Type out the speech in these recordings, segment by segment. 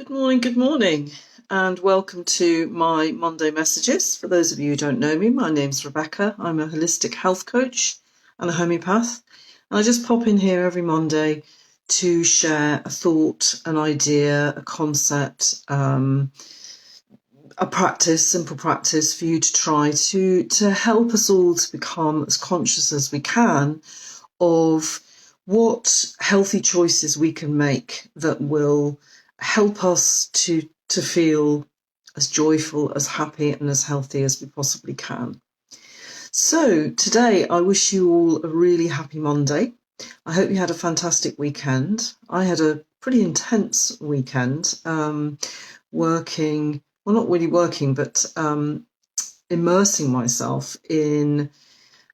Good morning, and welcome to my Monday messages. For those of you who don't know me, my name's Rebecca. I'm a holistic health coach and a homeopath, and I just pop in here every Monday to share a thought, an idea, a concept, a practice, simple practice for you to try to help us all to become as conscious as we can of what healthy choices we can make that will help us to feel as joyful, as happy and as healthy as we possibly can. So today I wish you all a really happy Monday. I hope you had a fantastic weekend. I had a pretty intense weekend, working, well, not really working, but immersing myself in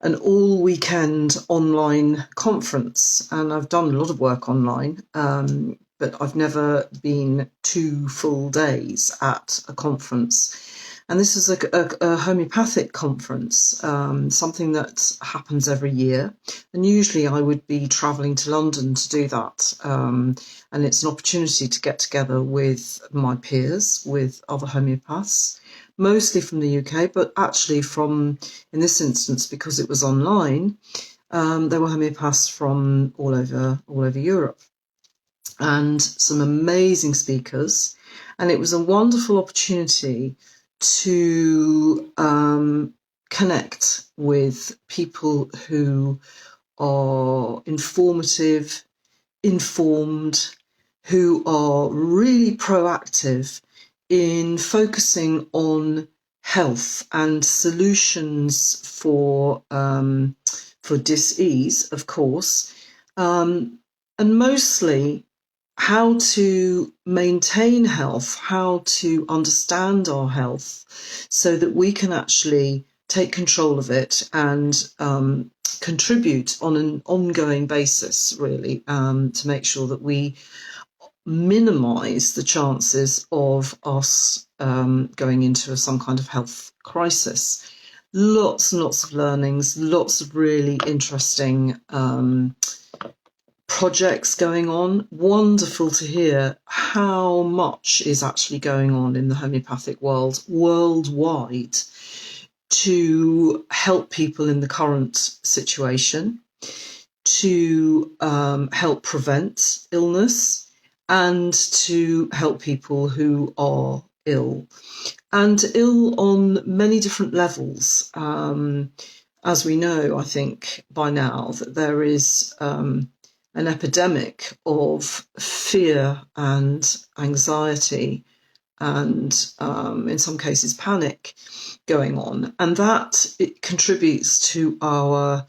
an all-weekend online conference. And I've done a lot of work online, but I've never been 2 full days at a conference. And this is a homeopathic conference, something that happens every year. And usually I would be travelling to London to do that. And it's an opportunity to get together with my peers, with other homeopaths, mostly from the UK, but actually from, in this instance, because it was online, there were homeopaths from all over Europe, and some amazing speakers. And it was a wonderful opportunity to connect with people who are informative, informed, who are really proactive in focusing on health and solutions for dis-ease, of course, and mostly how to maintain health, how to understand our health so that we can actually take control of it and contribute on an ongoing basis, really, to make sure that we minimise the chances of us going into some kind of health crisis. Lots and lots of learnings, lots of really interesting projects going on. Wonderful to hear how much is actually going on in the homeopathic world worldwide to help people in the current situation, to help prevent illness, and to help people who are ill, and ill on many different levels. As we know, I think by now, that there is an epidemic of fear and anxiety and in some cases panic going on, and that it contributes to our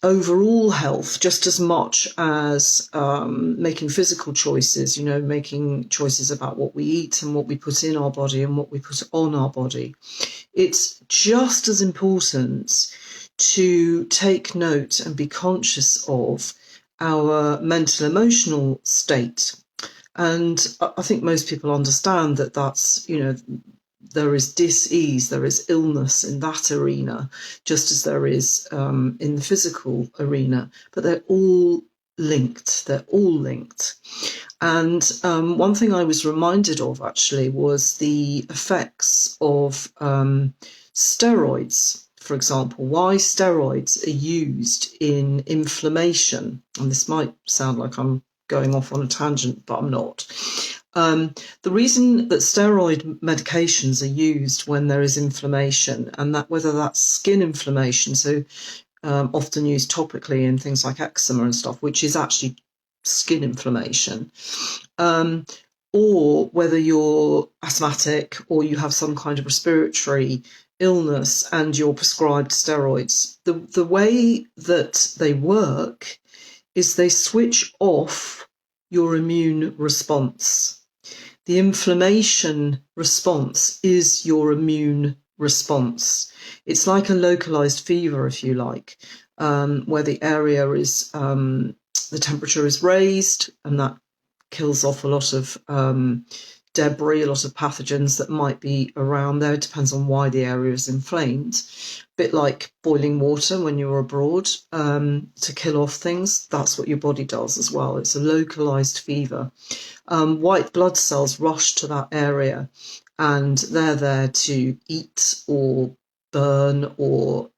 overall health just as much as making physical choices, making choices about what we eat and what we put in our body and what we put on our body. It's just as important to take note and be conscious of our mental emotional state. And I think most people understand that that's, there is dis-ease, there is illness in that arena, just as there is in the physical arena, but they're all linked. And one thing I was reminded of actually was the effects of steroids, for example, why steroids are used in inflammation. And this might sound like I'm going off on a tangent, but I'm not. The reason that steroid medications are used when there is inflammation, and that whether that's skin inflammation, so often used topically in things like eczema and stuff, which is actually skin inflammation, or whether you're asthmatic or you have some kind of respiratory illness and you're prescribed steroids, the way that they work is they switch off your immune response. The inflammation response is your immune response. It's like a localized fever, if you like, where the area is, the temperature is raised, and that kills off a lot of debris, a lot of pathogens that might be around there. It depends on why the area is inflamed. A bit like boiling water when you're abroad to kill off things. That's what your body does as well. It's a localized fever. White blood cells rush to that area, and they're there to eat or burn or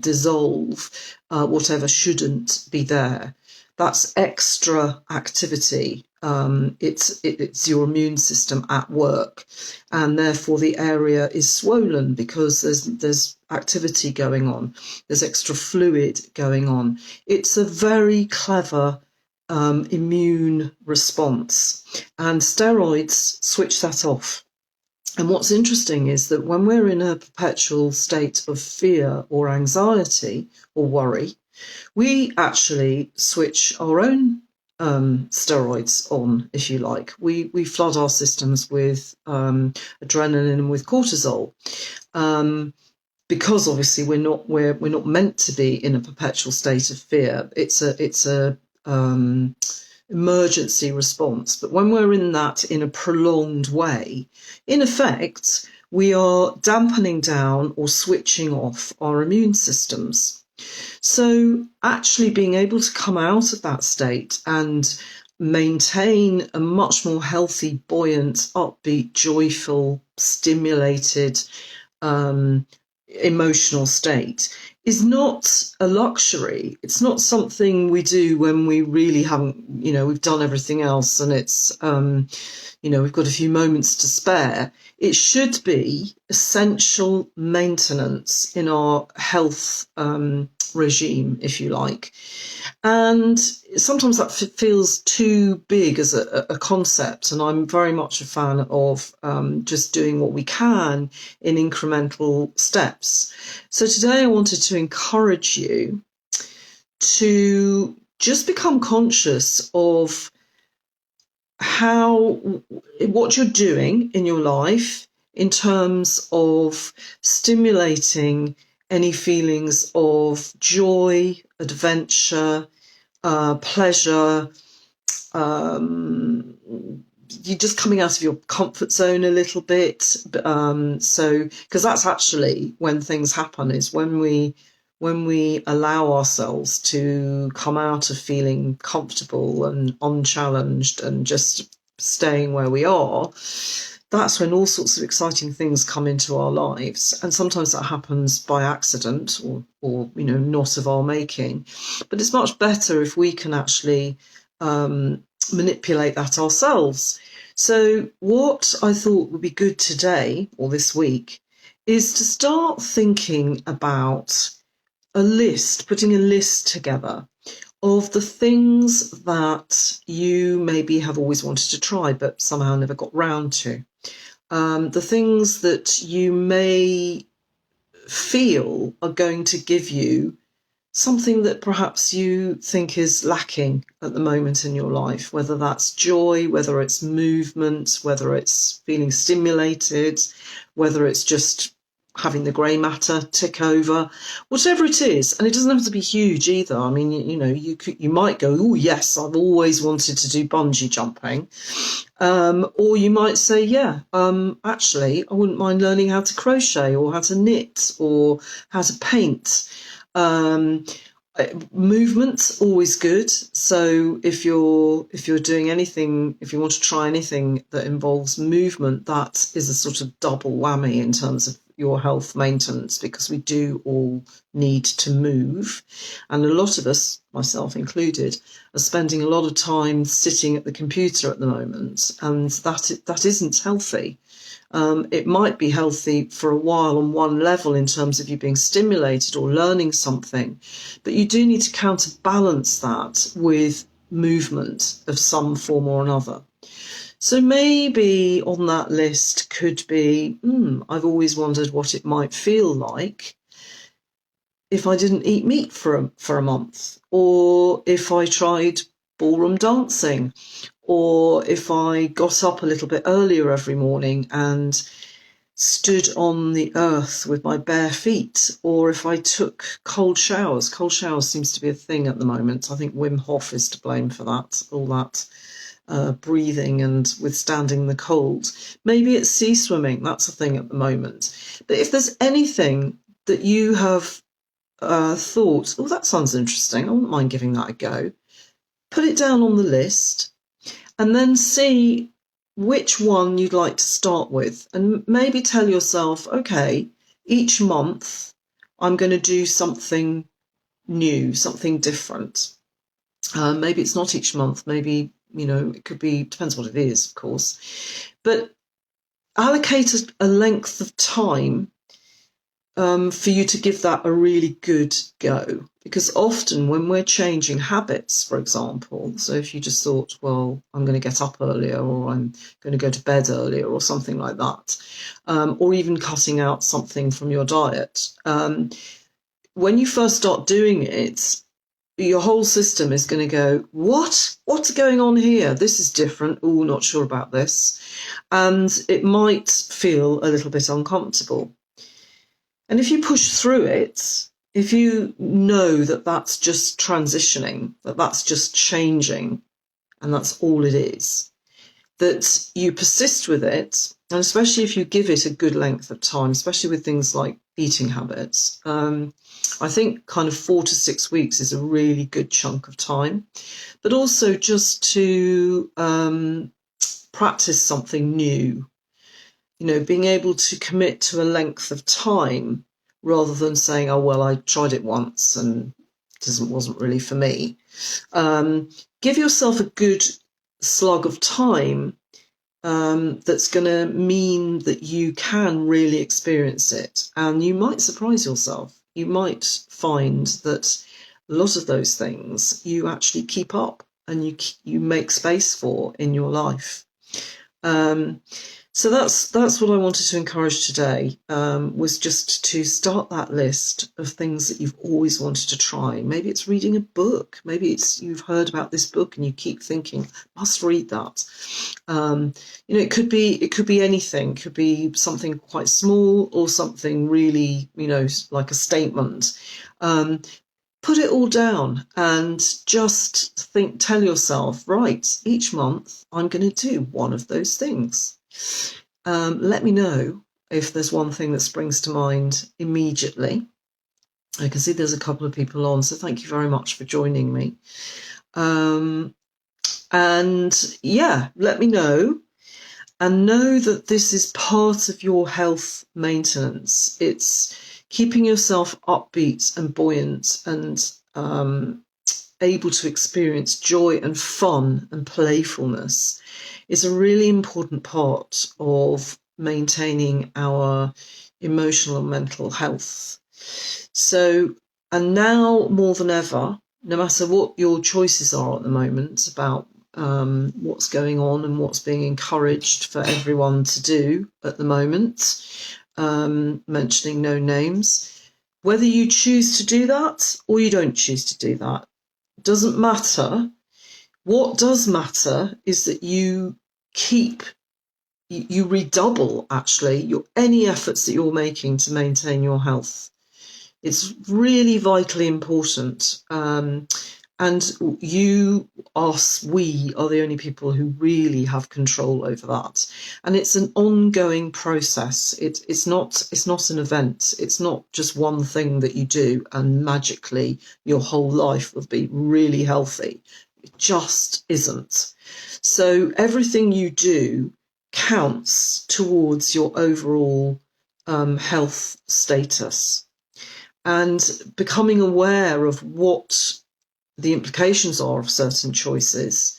dissolve whatever shouldn't be there. That's extra activity. It's your immune system at work, and therefore the area is swollen because there's activity going on. There's extra fluid going on. It's a very clever immune response, and steroids switch that off. And what's interesting is that when we're in a perpetual state of fear or anxiety or worry, we actually switch our own steroids on, if you like. We flood our systems with adrenaline and with cortisol. Because obviously we're not meant to be in a perpetual state of fear. It's a emergency response. But when we're in that in a prolonged way, in effect, we are dampening down or switching off our immune systems. So actually being able to come out of that state and maintain a much more healthy, buoyant, upbeat, joyful, stimulated, emotional state is not a luxury. It's not something we do when we really haven't, we've done everything else and it's, we've got a few moments to spare. It should be essential maintenance in our health regime, if you like. And sometimes that feels too big as a concept. And I'm very much a fan of just doing what we can in incremental steps. So today I wanted to encourage you to just become conscious of what you're doing in your life in terms of stimulating any feelings of joy, adventure, pleasure. You're just coming out of your comfort zone a little bit. So, because that's actually when things happen, is when we allow ourselves to come out of feeling comfortable and unchallenged and just staying where we are. That's when all sorts of exciting things come into our lives. And sometimes that happens by accident or not of our making. But it's much better if we can actually manipulate that ourselves. So what I thought would be good today or this week is to start thinking about putting a list together of the things that you maybe have always wanted to try but somehow never got round to. The things that you may feel are going to give you something that perhaps you think is lacking at the moment in your life, whether that's joy, whether it's movement, whether it's feeling stimulated, whether it's just having the grey matter tick over, whatever it is. And it doesn't have to be huge either. I mean, you might go, oh yes, I've always wanted to do bungee jumping. Or you might say, actually, I wouldn't mind learning how to crochet or how to knit or how to paint. Movement's always good. So if you're doing anything, if you want to try anything that involves movement, that is a sort of double whammy in terms of your health maintenance, because we do all need to move. And a lot of us, myself included, are spending a lot of time sitting at the computer at the moment, and that isn't healthy. It might be healthy for a while on one level in terms of you being stimulated or learning something, but you do need to counterbalance that with movement of some form or another. So maybe on that list could be, I've always wondered what it might feel like if I didn't eat meat for a month, or if I tried ballroom dancing, or if I got up a little bit earlier every morning and stood on the earth with my bare feet, or if I took cold showers. Cold showers seems to be a thing at the moment. I think Wim Hof is to blame for that, all that breathing and withstanding the cold. Maybe it's sea swimming. That's a thing at the moment. But if there's anything that you have thought, oh, that sounds interesting, I wouldn't mind giving that a go, put it down on the list and then see which one you'd like to start with. And maybe tell yourself, okay, each month I'm going to do something new, something different. Maybe it's not each month, maybe, it could be, depends what it is, of course. But allocate a length of time for you to give that a really good go. Because often when we're changing habits, for example, so if you just thought, well, I'm going to get up earlier, or I'm going to go to bed earlier, or something like that, or even cutting out something from your diet, when you first start doing it, your whole system is going to go, what's going on here? This is different. Oh, not sure about this. And it might feel a little bit uncomfortable. And if you push through it, if you know that that's just transitioning, that that's just changing, and that's all it is, that you persist with it, and especially if you give it a good length of time, especially with things like eating habits, I think kind of 4 to 6 weeks is a really good chunk of time. But also just to practice something new, being able to commit to a length of time rather than saying, oh, well, I tried it once and it wasn't really for me. Give yourself a good slug of time that's going to mean that you can really experience it. And you might surprise yourself. You might find that a lot of those things you actually keep up and you make space for in your life. So that's what I wanted to encourage today, was just to start that list of things that you've always wanted to try. Maybe it's reading a book. Maybe it's you've heard about this book and you keep thinking, must read that. It could be anything. It could be something quite small or something really, like a statement. Put it all down and just tell yourself, right, each month I'm going to do one of those things. Let me know if there's one thing that springs to mind immediately. I can see there's a couple of people on, so thank you very much for joining me. And yeah, let me know. And know that this is part of your health maintenance. It's keeping yourself upbeat and buoyant and able to experience joy and fun and playfulness is a really important part of maintaining our emotional and mental health. So, and now more than ever, no matter what your choices are at the moment about what's going on and what's being encouraged for everyone to do at the moment, mentioning no names, whether you choose to do that or you don't choose to do that, doesn't matter. What does matter is that you redouble actually any efforts that you're making to maintain your health. It's really vitally important. And we are the only people who really have control over that. And it's an ongoing process. It's not an event. It's not just one thing that you do and magically your whole life will be really healthy. It just isn't. So everything you do counts towards your overall health status. And becoming aware of what the implications are of certain choices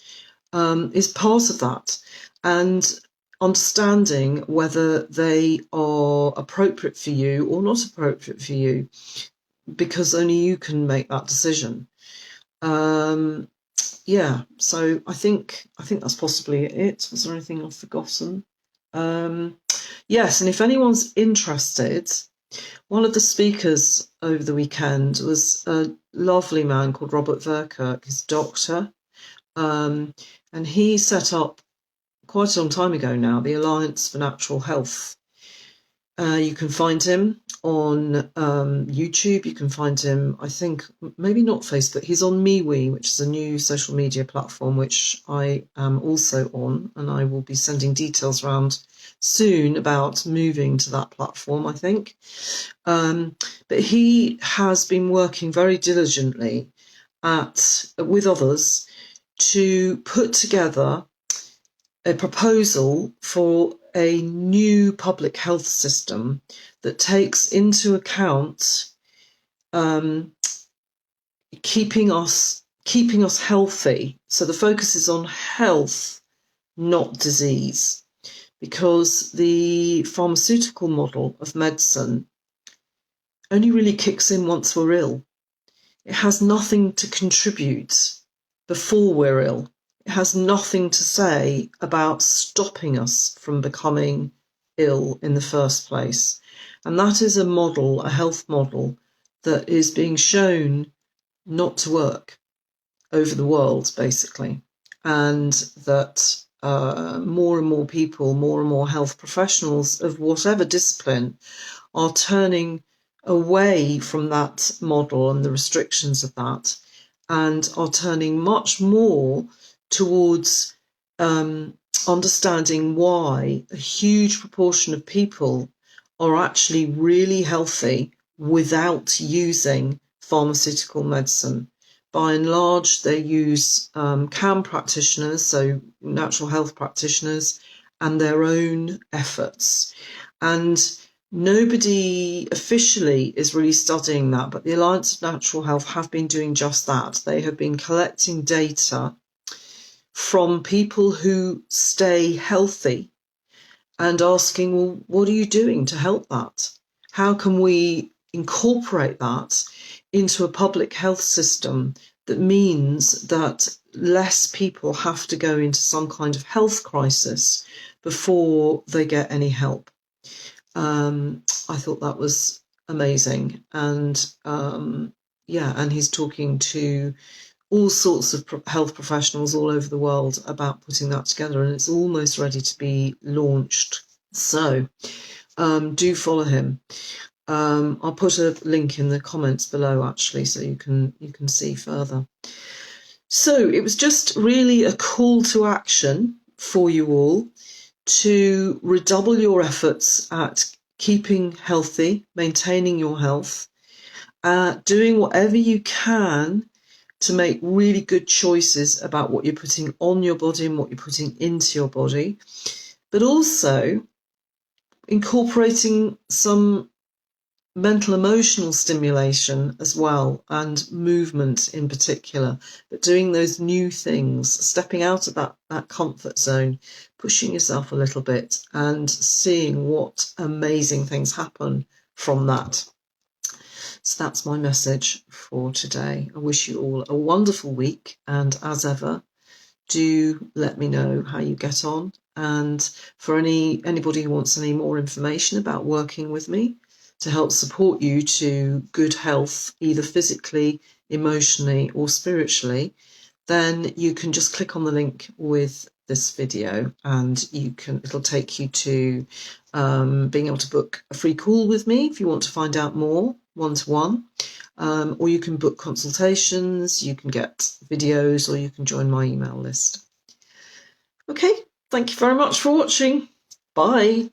is part of that. And understanding whether they are appropriate for you or not appropriate for you, because only you can make that decision. Yeah, so I think that's possibly it. Was there anything I've forgotten? Yes, and if anyone's interested, one of the speakers over the weekend was a lovely man called Robert Verkerk, his doctor, and he set up quite a long time ago now the Alliance for Natural Health. You can find him on YouTube. You can find him, I think, maybe not Facebook. He's on MeWe, which is a new social media platform, which I am also on, and I will be sending details around soon about moving to that platform, I think. But he has been working very diligently with others to put together a proposal for a new public health system that takes into account keeping us healthy. So the focus is on health, not disease, because the pharmaceutical model of medicine only really kicks in once we're ill. It has nothing to contribute before we're ill. It has nothing to say about stopping us from becoming ill in the first place. And that is a model, a health model, that is being shown not to work over the world, basically. And that more and more people, more and more health professionals of whatever discipline are turning away from that model and the restrictions of that, and are turning much more towards understanding why a huge proportion of people are actually really healthy without using pharmaceutical medicine. By and large, they use CAM practitioners, so natural health practitioners, and their own efforts. And nobody officially is really studying that, but the Alliance of Natural Health have been doing just that. They have been collecting data from people who stay healthy and asking, well, what are you doing to help that? How can we incorporate that into a public health system that means that less people have to go into some kind of health crisis before they get any help? I thought that was amazing. And and he's talking to all sorts of health professionals all over the world about putting that together, and it's almost ready to be launched. So do follow him. I'll put a link in the comments below, actually, so you can see further. So it was just really a call to action for you all to redouble your efforts at keeping healthy, maintaining your health, doing whatever you can to make really good choices about what you're putting on your body and what you're putting into your body, but also incorporating some mental emotional stimulation as well, and movement in particular, but doing those new things, stepping out of that comfort zone, pushing yourself a little bit and seeing what amazing things happen from that. So that's my message for today. I wish you all a wonderful week, and as ever, do let me know how you get on. And for anybody who wants any more information about working with me to help support you to good health, either physically, emotionally, or spiritually, then you can just click on the link with this video, and it'll take you to being able to book a free call with me if you want to find out more one-to-one, or you can book consultations, you can get videos, or you can join my email list. Okay, thank you very much for watching. Bye.